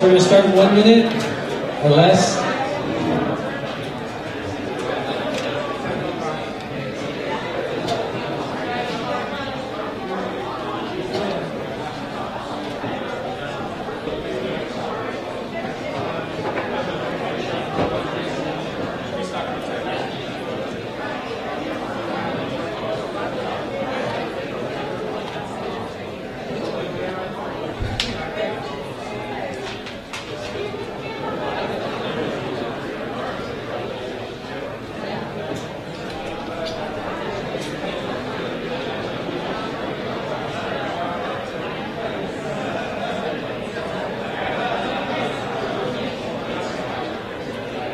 We're going to start in 1 minute or less.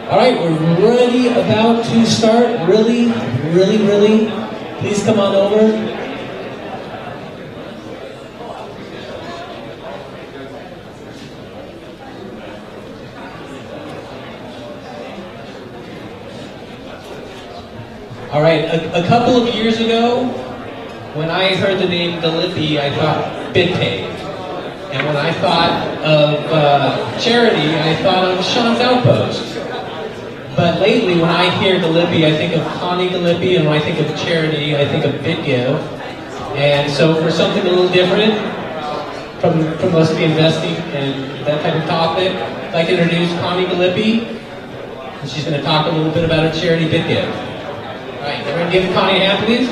All right, we're ready, about to start. Really, please come on over. All right, a couple of years ago, when I heard the name Gallippi, I thought BitPay. And when I thought of charity, I thought of Sean's Outpost. But lately, when I hear Gallippi, I think of Connie Gallippi, and when I think of charity, I think of BitGive. And so for something a little different from us be investing in that type of topic, I'd like to introduce Connie Gallippi, and she's going to talk a little bit about her charity, BitGive. All right, everyone give Connie a hand, please.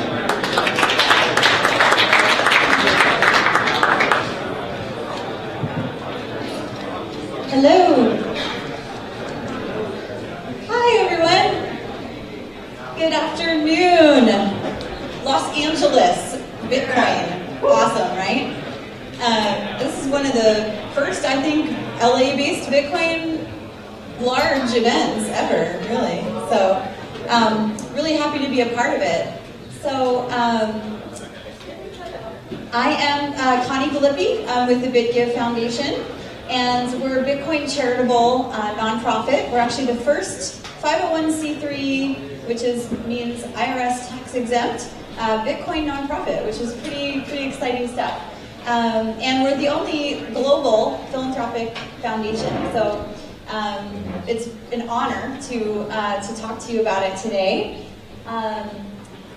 Hello. Good afternoon, Los Angeles, Bitcoin, awesome, right? This is one of the first, I think, LA-based Bitcoin large events ever, really. So, really happy to be a part of it. So, I am Connie Gallippi with the BitGive Foundation, and we're a Bitcoin charitable nonprofit. We're actually the first 501c3, which means IRS tax exempt, Bitcoin nonprofit, which is pretty exciting stuff. And we're the only global philanthropic foundation. So it's an honor to talk to you about it today.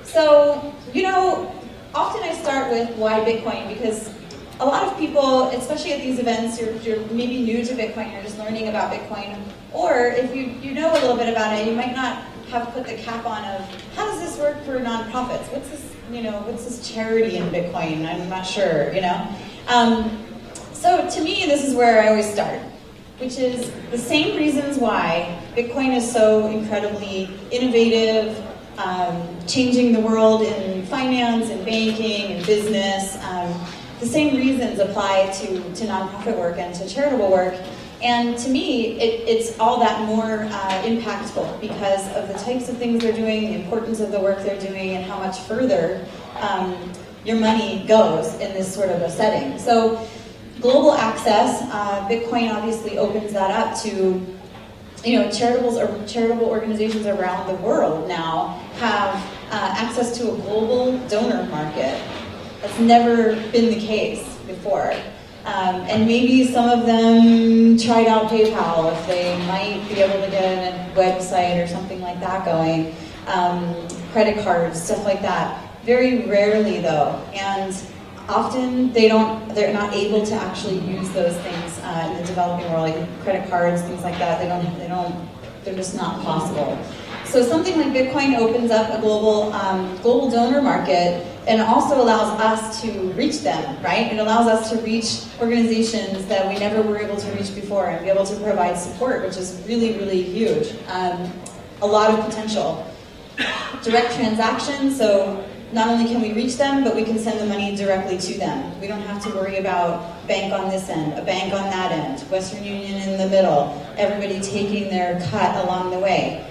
So, you know, often I start with why Bitcoin, because a lot of people, especially at these events, you're maybe new to Bitcoin, you're just learning about Bitcoin, or if you know a little bit about it, you might not have put the cap on of how does this work for nonprofits? What's this charity in Bitcoin? I'm not sure, So to me, this is where I always start, which is the same reasons why Bitcoin is so incredibly innovative, changing the world in finance and banking and business. The same reasons apply to nonprofit work and to charitable work. And to me, it's all that more impactful because of the types of things they're doing, the importance of the work they're doing, and how much further your money goes in this sort of a setting. So global access, Bitcoin obviously opens that up to, charitable organizations around the world now have access to a global donor market. That's never been the case before. And maybe some of them tried out PayPal if they might be able to get a website or something like that going. Credit cards, stuff like that. Very rarely though, and often they're not able to actually use those things in the developing world, like credit cards, things like that. They're just not possible. So something like Bitcoin opens up a global donor market and also allows us to reach them, right? It allows us to reach organizations that we never were able to reach before and be able to provide support, which is really huge. A lot of potential. Direct transactions, so not only can we reach them, but we can send the money directly to them. We don't have to worry about bank on this end, a bank on that end, Western Union in the middle, everybody taking their cut along the way.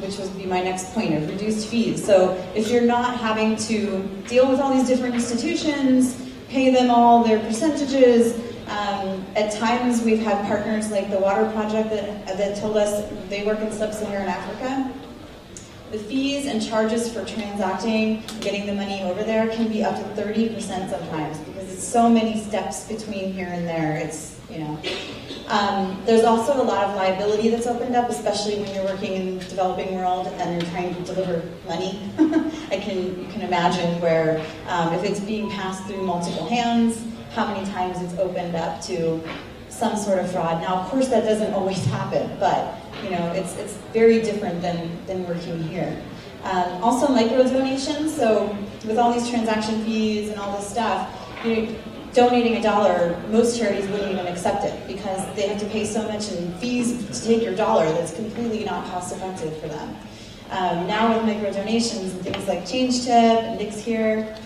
Which would be my next point of reduced fees. So if you're not having to deal with all these different institutions, pay them all their percentages, at times we've had partners like the Water Project that told us they work in sub-Saharan Africa. The fees and charges for transacting, getting the money over there can be up to 30% sometimes because it's so many steps between here and there. It's, There's also a lot of liability that's opened up, especially when you're working in the developing world and you're trying to deliver money. You can imagine where if it's being passed through multiple hands, how many times it's opened up to some sort of fraud. Now, of course, that doesn't always happen, but it's very different than working here. Also, micro donations. So, with all these transaction fees and all this stuff, donating $1, most charities wouldn't even accept it because they have to pay so much in fees to take your dollar that's completely not cost effective for them. Now with micro donations and things like Change Tip and Nick's here,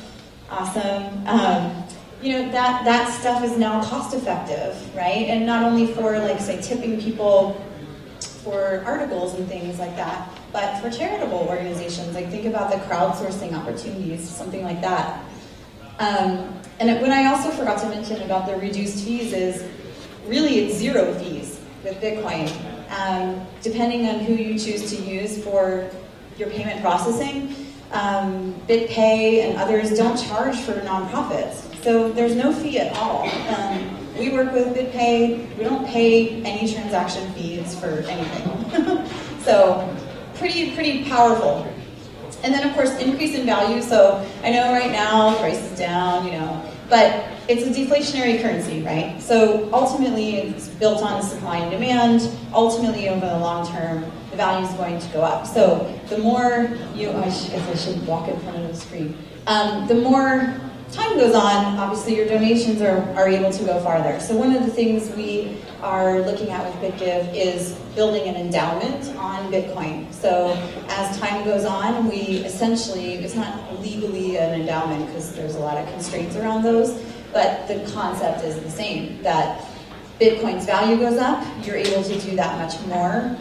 awesome. That stuff is now cost effective, right? And not only for say tipping people for articles and things like that, but for charitable organizations. Like think about the crowdsourcing opportunities, something like that. And what I also forgot to mention about the reduced fees is really it's zero fees with Bitcoin. Depending on who you choose to use for your payment processing, BitPay and others don't charge for nonprofits. So there's no fee at all. We work with BitPay. We don't pay any transaction fees for anything. So pretty powerful. And then, of course, increase in value. So I know right now price is down, but it's a deflationary currency, right? So ultimately, it's built on supply and demand. Ultimately, over the long term, the value is going to go up. So the more I should walk in front of the screen. The more time goes on, obviously your donations are able to go farther. So one of the things we are looking at with BitGive is building an endowment on Bitcoin. So as time goes on, we essentially, it's not legally an endowment because there's a lot of constraints around those, but the concept is the same, that Bitcoin's value goes up, you're able to do that much more.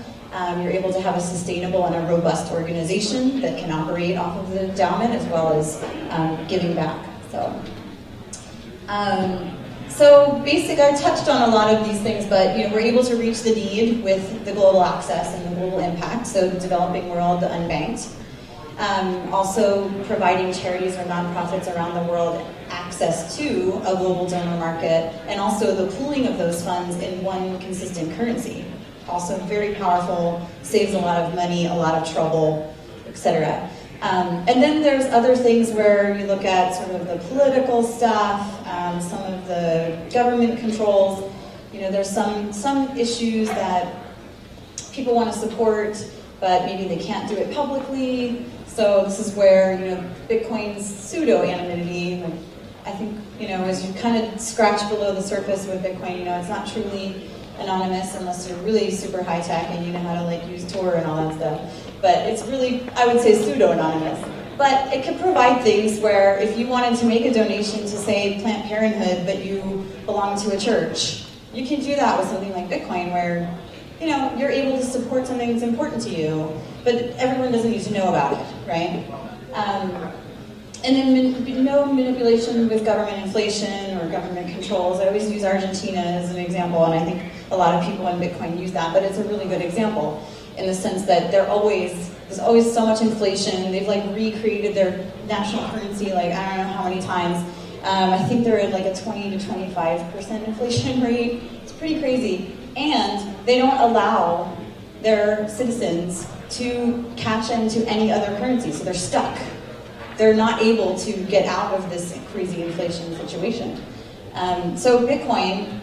You're able to have a sustainable and a robust organization that can operate off of the endowment as well as giving back. So basic, I touched on a lot of these things, but we're able to reach the need with the global access and the global impact, so the developing world, the unbanked. Also providing charities or nonprofits around the world access to a global donor market, and also the pooling of those funds in one consistent currency. Also very powerful, saves a lot of money, a lot of trouble, etc. And then there's other things where you look at sort of the political stuff, some of the government controls. There's some issues that people want to support, but maybe they can't do it publicly. So this is where Bitcoin's pseudo-anonymity. I think as you kind of scratch below the surface with Bitcoin, it's not truly anonymous unless you're really super high tech and you know how to use Tor and all that stuff. But it's really, I would say, pseudo-anonymous. But it could provide things where if you wanted to make a donation to, say, Planned Parenthood, but you belong to a church, you can do that with something like Bitcoin where, you're able to support something that's important to you, but everyone doesn't need to know about it, right? And then no manipulation with government inflation or government controls. I always use Argentina as an example, and I think a lot of people in Bitcoin use that, but it's a really good example in the sense that there's always so much inflation. They've recreated their national currency I don't know how many times. I think they're at a 20 to 25% inflation rate. It's pretty crazy. And they don't allow their citizens to catch into any other currency, so they're stuck. They're not able to get out of this crazy inflation situation. So Bitcoin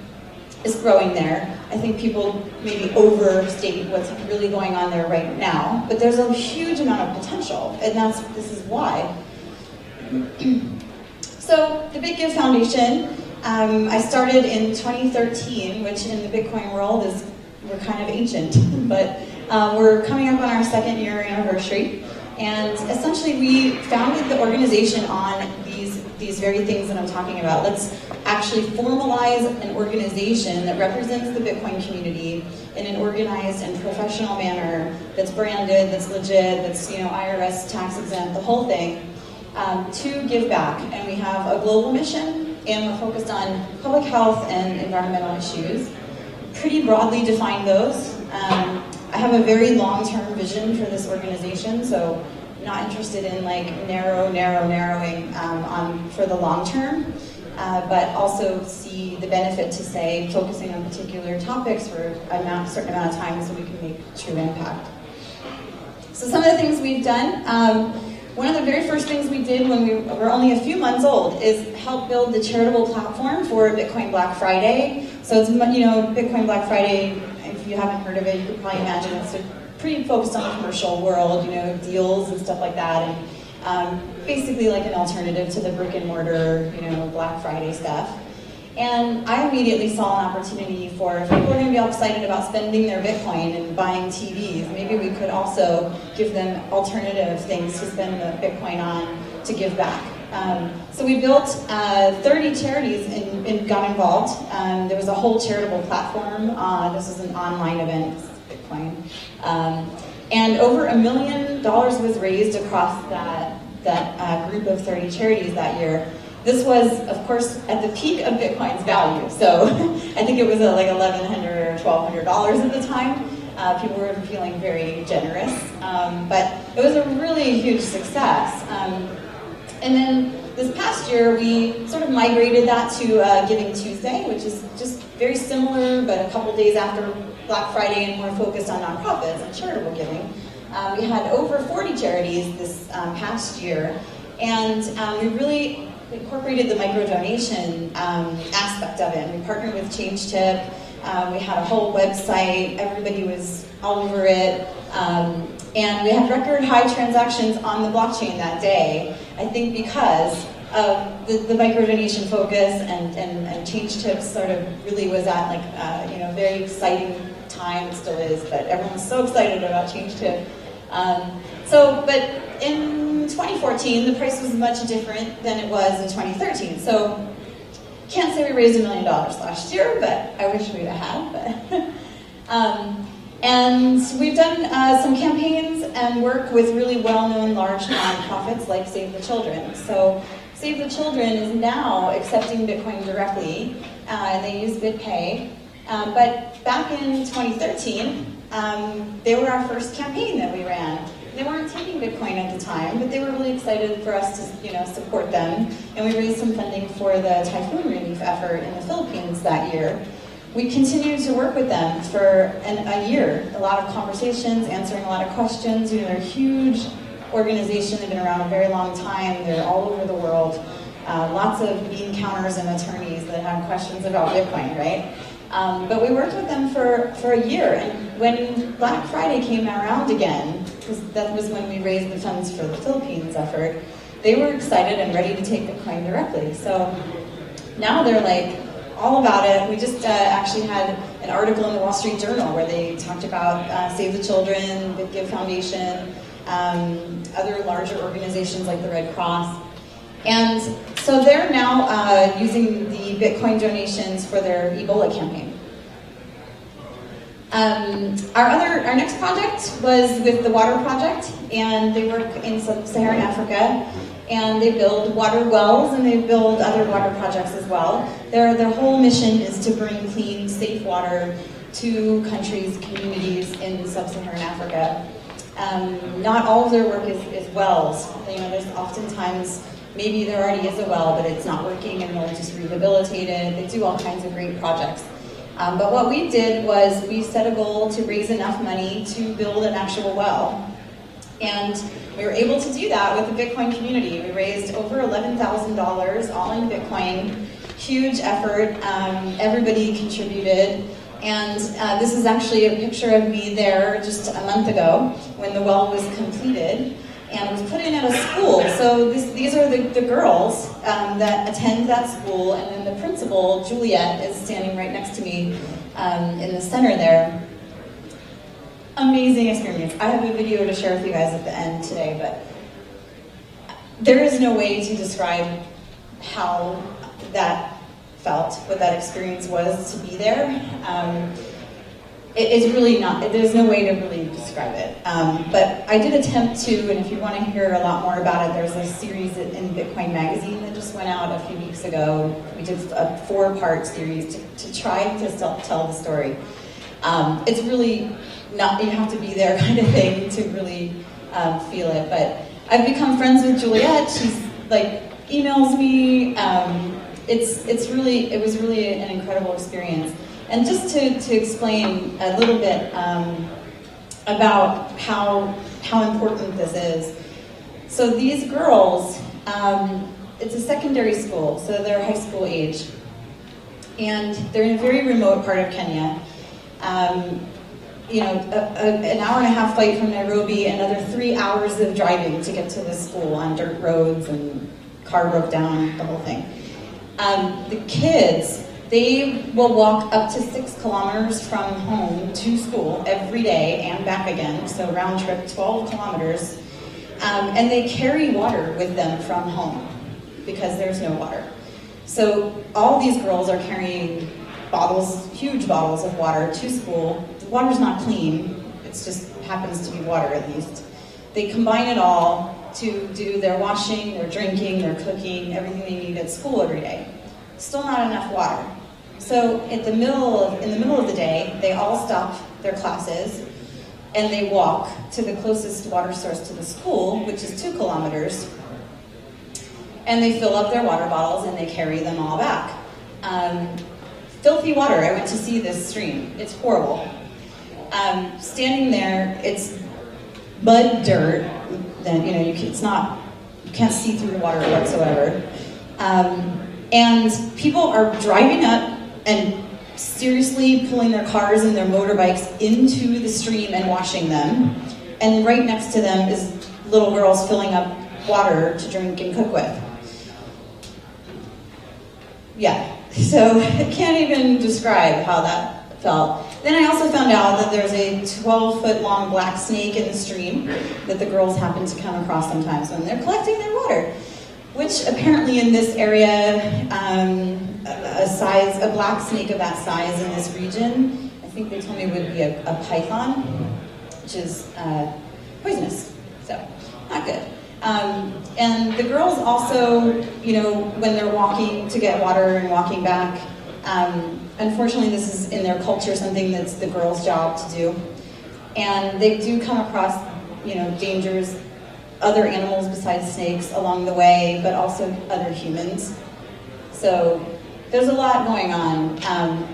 is growing there. I think people maybe overstate what's really going on there right now, but there's a huge amount of potential, and this is why. So the BitGive Foundation, I started in 2013, which in the Bitcoin world we're kind of ancient, but we're coming up on our 2nd year anniversary. And essentially, we founded the organization on these very things that I'm talking about. Let's actually formalize an organization that represents the Bitcoin community in an organized and professional manner that's branded, that's legit, that's IRS tax exempt, the whole thing, to give back. And we have a global mission, and we're focused on public health and environmental issues. Pretty broadly define those. I have a very long-term vision for this organization, so I'm not interested in narrowing for the long term. but also see the benefit to, say, focusing on particular topics for a certain amount of time so we can make true impact. So some of the things we've done, one of the very first things we did when we were only a few months old is help build the charitable platform for Bitcoin Black Friday. So it's, Bitcoin Black Friday, if you haven't heard of it, you could probably imagine it's pretty focused on the commercial world, deals and stuff like that, and basically like an alternative to the brick and mortar, Black Friday stuff. And I immediately saw an opportunity for, if people are going to be all excited about spending their Bitcoin and buying TVs, maybe we could also give them alternative things to spend the Bitcoin on to give back. So we built 30 charities and got involved. There was a whole charitable platform. This was an online event, Bitcoin. And over $1 million was raised across that group of 30 charities that year. This was, of course, at the peak of Bitcoin's value. So I think it was like $1,100 or $1,200 at the time. People were feeling very generous. But it was a really huge success. And then this past year, we sort of migrated that to Giving Tuesday, which is just very similar, but a couple days after Black Friday and more focused on nonprofits and charitable giving. We had over 40 charities this past year, and we really incorporated the micro-donation aspect of it. We partnered with ChangeTip. We had a whole website. Everybody was all over it. And we had record high transactions on the blockchain that day, I think because of the micro-donation focus and ChangeTip sort of really was at like, a very exciting time, it still is, but everyone's so excited about ChangeTip. But in 2014, the price was much different than it was in 2013. So can't say we raised $1 million last year, but I wish we'd have had. And we've done some campaigns and work with really well-known large nonprofits like Save the Children. So Save the Children is now accepting Bitcoin directly, and they use BitPay. But back in 2013, they were our first campaign that we ran. They weren't taking Bitcoin at the time, but they were really excited for us to, support them. And we raised some funding for the typhoon relief effort in the Philippines that year. We continued to work with them for a year. A lot of conversations, answering a lot of questions. They're a huge organization. They've been around a very long time. They're all over the world. Lots of bean counters and attorneys that have questions about Bitcoin, right? But we worked with them for a year, and when Black Friday came around again, because that was when we raised the funds for the Philippines effort, they were excited and ready to take Bitcoin directly. So now they're like all about it. We just actually had an article in the Wall Street Journal where they talked about Save the Children, BitGive Foundation, other larger organizations like the Red Cross. And so they're now using the Bitcoin donations for their Ebola campaign. Our next project was with the Water Project, and they work in Sub-Saharan Africa, and they build water wells and they build other water projects as well. Their whole mission is to bring clean, safe water to countries, communities in Sub-Saharan Africa. Not all of their work is wells. There's oftentimes maybe there already is a well, but it's not working and they'll just rehabilitate it. They do all kinds of great projects. But what we did was we set a goal to raise enough money to build an actual well. And we were able to do that with the Bitcoin community. We raised over $11,000 all in Bitcoin. Huge effort. Everybody contributed. And this is actually a picture of me there just a month ago when the well was completed. And it was put in at a school. So these are the girls that attend that school, and then the principal, Juliet, is standing right next to me in the center there. Amazing experience. I have a video to share with you guys at the end today, but there is no way to describe how that felt, what that experience was to be there. It's really not, there's no way to really describe it. But I did attempt to, and if you want to hear a lot more about it, there's a series in Bitcoin Magazine that just went out a few weeks ago. We did a 4-part series to try to tell the story. It's really not, you have to be there kind of thing to really feel it. But I've become friends with Juliet. She's like, emails me. it was really an incredible experience. And just to explain a little bit about how important this is. So these girls, it's a secondary school, so they're high school age. And they're in a very remote part of Kenya. You know, an hour and a half flight from Nairobi, another 3 hours of driving to get to the school on dirt roads, and car broke down, the whole thing. The kids, they will walk up to 6 kilometers from home to school every day and back again, so round trip 12 kilometers. And they carry water with them from home because there's no water. So all these girls are carrying bottles, huge bottles of water to school. The water's not clean, it just happens to be water at least. They combine it all to do their washing, their drinking, their cooking, everything they need at school every day. Still not enough water. So in the middle of the day, they all stop their classes and they walk to the closest water source to the school, which is 2 kilometers, and they fill up their water bottles and they carry them all back. Filthy water. I went to see this stream. It's horrible. Standing there, it's mud, dirt. Then you can't see through the water whatsoever. And people are driving up and seriously pulling their cars and their motorbikes into the stream and washing them. And right next to them is little girls filling up water to drink and cook with. Yeah, so I can't even describe how that felt. Then I also found out that there's a 12-foot long black snake in the stream that the girls happen to come across sometimes when they're collecting their water, which apparently in this area, a black snake of that size in this region, I think they told me would be a python, which is poisonous, so not good. And the girls also, when they're walking to get water and walking back, unfortunately this is in their culture something that's the girls' job to do. And they do come across, dangers, other animals besides snakes along the way, but also other humans. So there's a lot going on,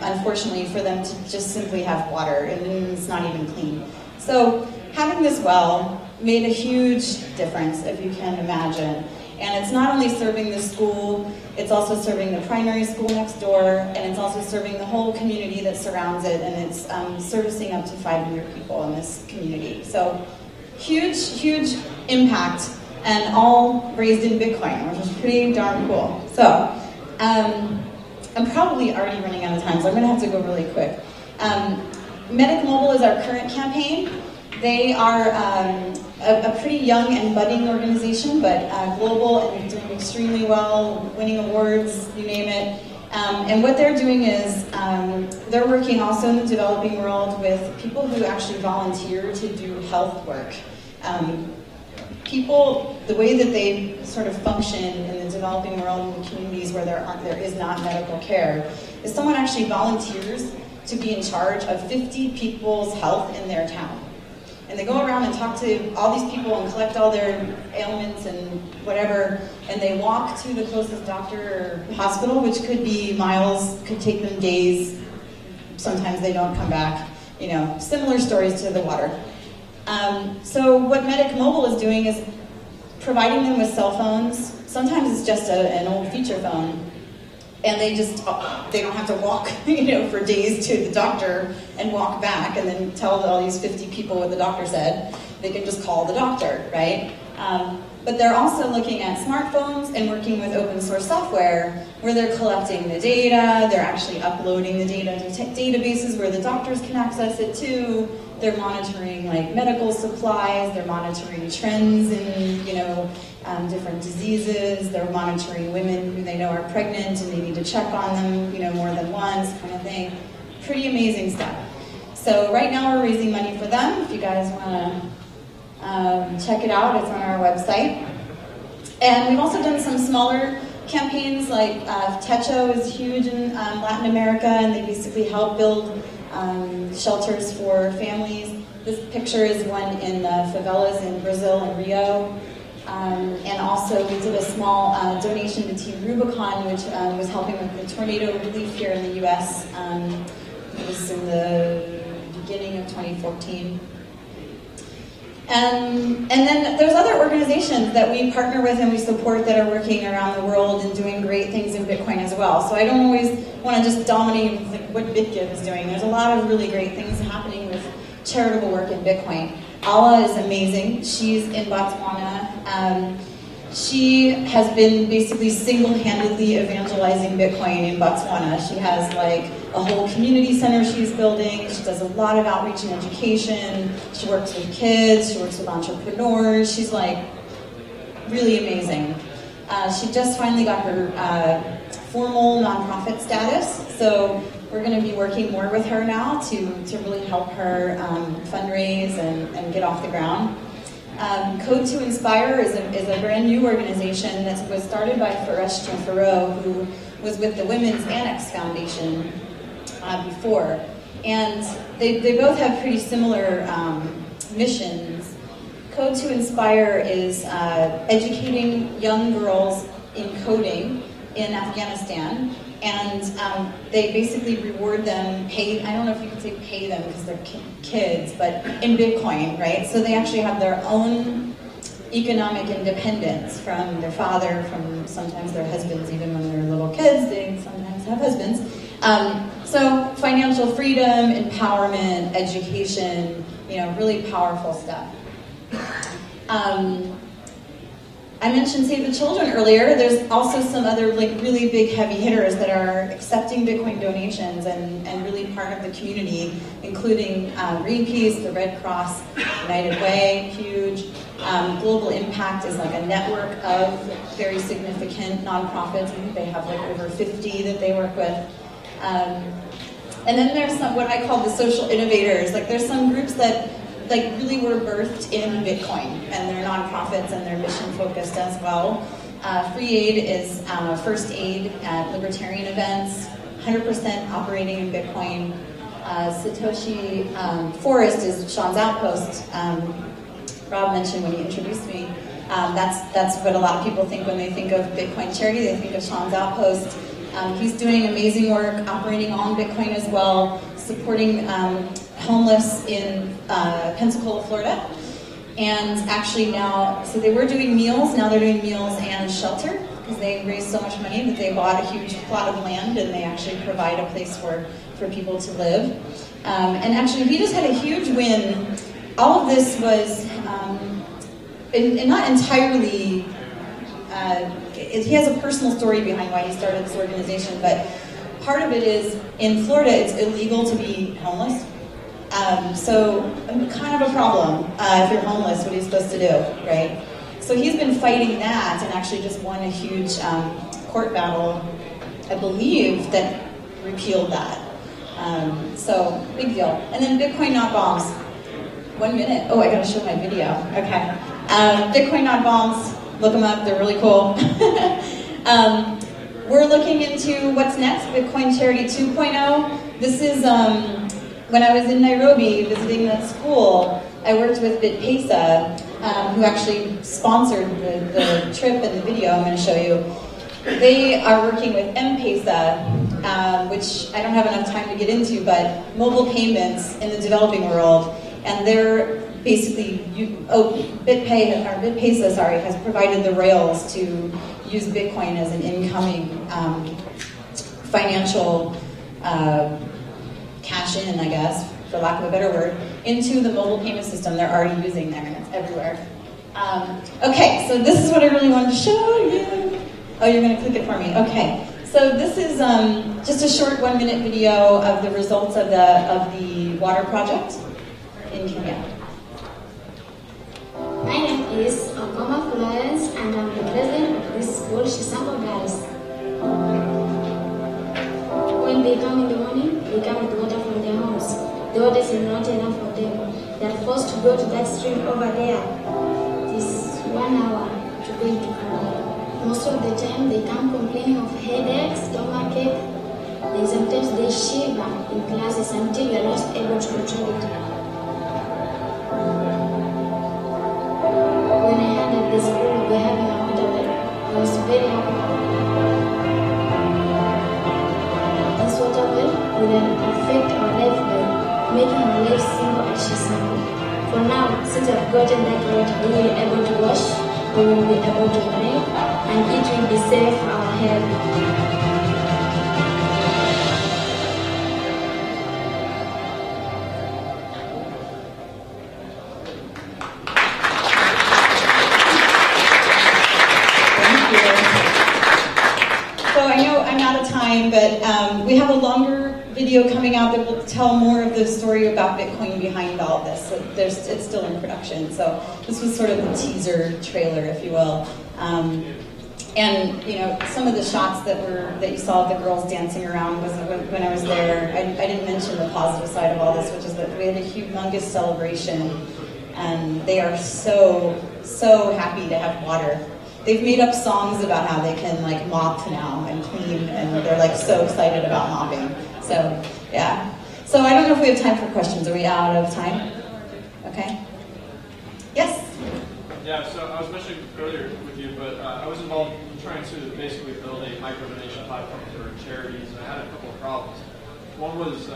unfortunately, for them to just simply have water, and it's not even clean. So having this well made a huge difference, if you can imagine. And it's not only serving the school, it's also serving the primary school next door, and it's also serving the whole community that surrounds it, and it's servicing up to 500 people in this community. So huge, huge impact, and all raised in Bitcoin, which is pretty darn cool. So I'm probably already running out of time, so I'm gonna have to go really quick. Medic Mobile is our current campaign. They are a pretty young and budding organization, but global and doing extremely well, winning awards, you name it. And what they're doing is they're working also in the developing world with people who actually volunteer to do health work. People, the way that they sort of function in the developing world, in communities where there is not medical care, is someone actually volunteers to be in charge of 50 people's health in their town. And they go around and talk to all these people and collect all their ailments and whatever, and they walk to the closest doctor or hospital, which could be miles, could take them days. Sometimes they don't come back. Similar stories to the water. So what Medic Mobile is doing is providing them with cell phones. Sometimes it's just an old feature phone, and they don't have to walk, for days to the doctor and walk back and then tell all these 50 people what the doctor said. They can just call the doctor, right? But they're also looking at smartphones and working with open source software where they're collecting the data, they're actually uploading the data to databases where the doctors can access it too. They're monitoring medical supplies, they're monitoring trends in different diseases, they're monitoring women who they know are pregnant and they need to check on them more than once, kind of thing. Pretty amazing stuff. So right now we're raising money for them. If you guys want to check it out, it's on our website. And we've also done some smaller campaigns, like Teto is huge in Latin America, and they basically help build shelters for families. This picture is one in the favelas in Brazil and Rio. And also we did a small donation to Team Rubicon, which was helping with the tornado relief here in the US. It was in the beginning of 2014. And then there's other organizations that we partner with and we support that are working around the world and doing great things in Bitcoin as well. So I don't always want to just dominate like what BitGive is doing. There's a lot of really great things happening with charitable work in Bitcoin. Ala is amazing. She's in Botswana. She has been basically single-handedly evangelizing Bitcoin in Botswana. She has like a whole community center she's building. She does a lot of outreach and education. She works with kids. She works with entrepreneurs. She's like really amazing. She just finally got her formal nonprofit status. So we're going to be working more with her now to really help her fundraise and get off the ground. Code to Inspire is a brand new organization that was started by Faresh Jafaro, who was with the Women's Annex Foundation before. And they both have pretty similar missions. Code to Inspire is educating young girls in coding in Afghanistan. And they basically reward them, I don't know if you could say pay them because they're kids, but in Bitcoin, right? So they actually have their own economic independence from their father, from sometimes their husbands, even when they're little kids, they sometimes have husbands. So financial freedom, empowerment, education, really powerful stuff. I mentioned Save the Children earlier. There's also some other really big heavy hitters that are accepting Bitcoin donations and really part of the community, including Greenpeace, the Red Cross, United Way, huge. Global Impact is like a network of very significant nonprofits. I think they have like over 50 that they work with. And then there's some what I call the social innovators. Like there's some groups that really were birthed in Bitcoin, and they're nonprofits and they're mission focused as well. Free Aid is first aid at libertarian events, 100% operating in Bitcoin. Satoshi Forest is Sean's Outpost. Rob mentioned when he introduced me. That's what a lot of people think when they think of Bitcoin charity. They think of Sean's Outpost. He's doing amazing work, operating on Bitcoin as well, supporting homeless in Pensacola, Florida. And actually now, so they were doing meals, now they're doing meals and shelter because they raised so much money that they bought a huge plot of land and they actually provide a place for people to live. And actually he just had a huge win. All of this was not entirely, he has a personal story behind why he started this organization, but part of it is in Florida it's illegal to be homeless. So kind of a problem if you're homeless, what are you supposed to do, right? So he's been fighting that and actually just won a huge court battle, I believe, that repealed that. So big deal. And then Bitcoin Not Bombs. 1 minute. Oh, I gotta show my video. Okay. Bitcoin Not Bombs, look them up, they're really cool. We're looking into what's next, Bitcoin Charity 2.0. This is when I was in Nairobi visiting that school, I worked with BitPesa, who actually sponsored the trip and the video I'm going to show you. They are working with M-Pesa, which I don't have enough time to get into, but mobile payments in the developing world. And they're basically, BitPesa has provided the rails to use Bitcoin as an incoming financial cash in, I guess, for lack of a better word, into the mobile payment system they're already using there, and it's everywhere. Okay, so this is what I really wanted to show you. Oh, you're going to click it for me. Okay, so this is just a short 1 minute video of the results of the water project in Kenya. My name is Okoma Florence, and I'm the president of this school, Shisambo Girls. When they come in the morning, they come with water from their homes. The water is not enough for them. They're forced to go to that stream over there. This 1 hour to go into Florida. Most of the time, they come complaining of headaches, stomachache, and sometimes they shiver in classes until they're not able to control it. When I handled the school will affect our life by making our life simple and simple. For now, since I've gotten that water, we will be able to wash, we will be able to drink, and it will be safe for our health. But we have a longer video coming out that will tell more of the story about Bitcoin behind all this. So it's still in production. So this was sort of the teaser trailer, if you will. And you know, some of the shots that you saw of the girls dancing around was when I was there. I didn't mention the positive side of all this, which is that we had a humongous celebration, and they are so happy to have water. They've made up songs about how they can like mop now and clean, and they're like so excited about mopping. So yeah. So I don't know if we have time for questions. Are we out of time? Okay. Yes. Yeah. So I was mentioning earlier with you, but I was involved in trying to basically build a micro donation platform for charities, and I had a couple of problems. One was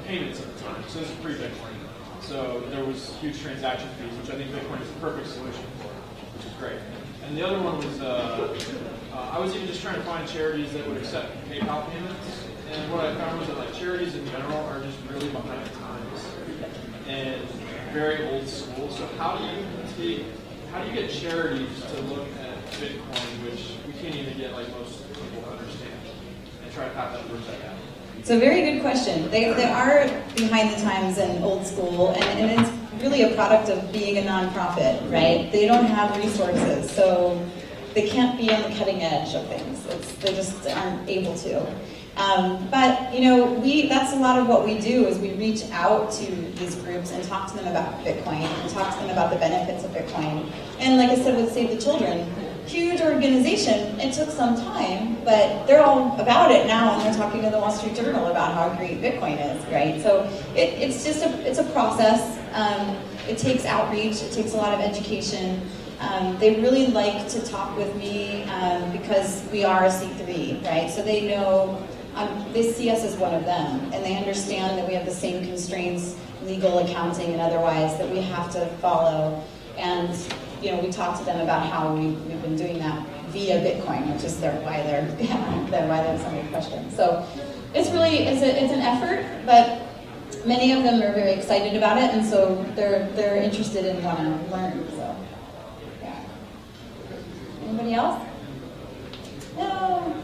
payments at the time. So this is pre-Bitcoin. So there was huge transaction fees, which I think Bitcoin is the perfect solution for, which is great. And the other one was, I was even just trying to find charities that would accept PayPal payments. And what I found was that like charities in general are just really behind the times and very old school. So how do you get charities to look at Bitcoin, which we can't even get like most people to understand, and try to pass that bridge that gap? It's a very good question. They are behind the times and old school, and it's really a product of being a nonprofit, right? They don't have resources, so they can't be on the cutting edge of things. They just aren't able to. But you know, that's a lot of what we do is we reach out to these groups and talk to them about Bitcoin and talk to them about the benefits of Bitcoin. And like I said with Save the Children, huge organization, it took some time, but they're all about it now, and they're talking to the Wall Street Journal about how great Bitcoin is, right? So it's a process. It takes outreach, it takes a lot of education. They really like to talk with me because we are a C3, right? So they know, they see us as one of them, and they understand that we have the same constraints, legal, accounting, and otherwise, that we have to follow. And you know, we talk to them about how we've been doing that via Bitcoin, which is why they're so many questions. So it's an effort, but many of them are very excited about it, and so they're interested and want to learn. So yeah. Anybody else? No.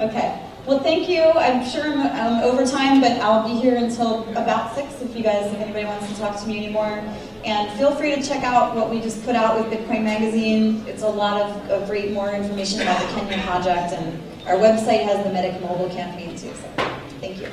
Okay. Well, thank you. I'm sure I'm over time, but I'll be here until about 6 if anybody wants to talk to me anymore. And feel free to check out what we just put out with Bitcoin Magazine. It's a lot of great more information about the Kenya project, and our website has the Medic Mobile campaign too. So thank you.